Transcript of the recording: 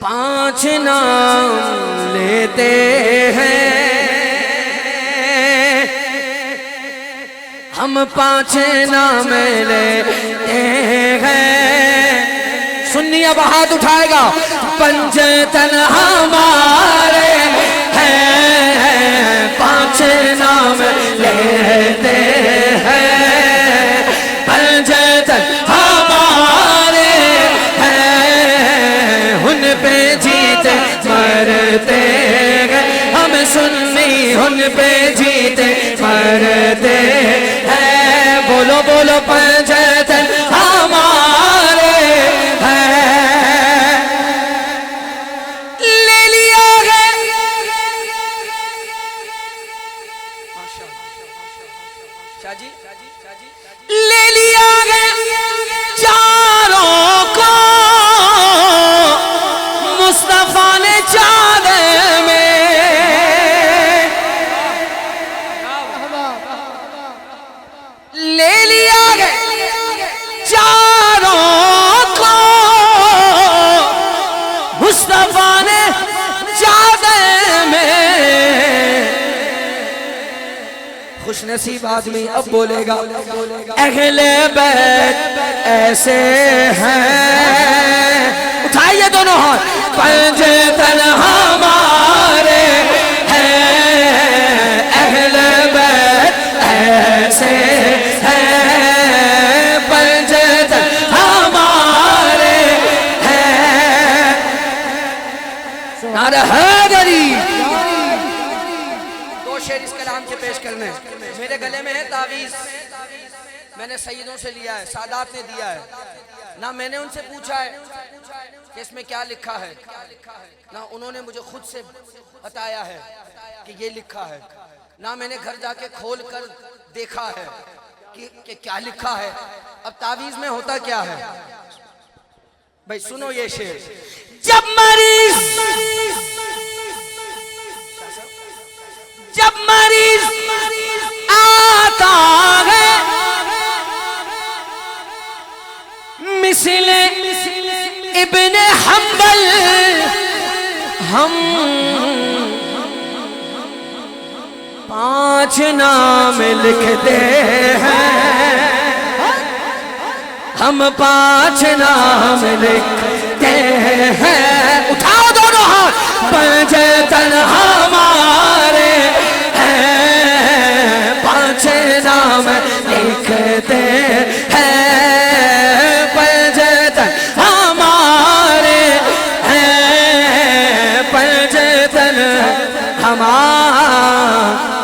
5 نام لیتے ہیں ہم 5 نام لیتے ہیں سنی اب ہاتھ اٹھائے گا 5 تن ہمارے ہیں 5 نام لیتے ہیں 5 تن ہمارے ہیں ان پہ جیتے مرتے ہیں ہم سنی ان پہ جیتے مرتے ہیں بولو بولو 5 تن ہمارے ہیں لے لیا ہے شاہ جی لے لیا ہے چاروں کو مصطفیٰ نے چادر میں لے لیا ہے چاروں کو مصطفیٰ نے چادر میں خوش نصیب آدمی اب بولے گا اہل بیت ایسے ہیں اٹھائیے دونوں ہاتھ 5 تن ہمارے ہیں اہل بیت ایسے ہیں 5 تن ہمارے ہیں نعرہ حیدری شعر اس کلام کے پیش کرنے میرے گلے میں ہے تعویذ میں نے سیدوں سے لیا ہے سادات نے دیا ہے نہ میں نے ان سے پوچھا ہے کہ اس میں کیا لکھا ہے نہ انہوں نے مجھے خود سے بتایا ہے کہ یہ لکھا ہے نہ میں نے گھر جا کے کھول کر دیکھا ہے کہ کیا لکھا ہے اب تعویذ میں ہوتا کیا ہے بھائی سنو یہ شعر جب مریض آتا ہے مثل ابن حنبل ہم 5 نام لکھتے ہیں ہم 5 نام لکھتے ہیں اٹھاؤ دونوں ہاتھ 5 تن ہمارے ہیں 5 نام لکھتے ہیں 5 تن ہمارے ہیں 5 تن ہمارے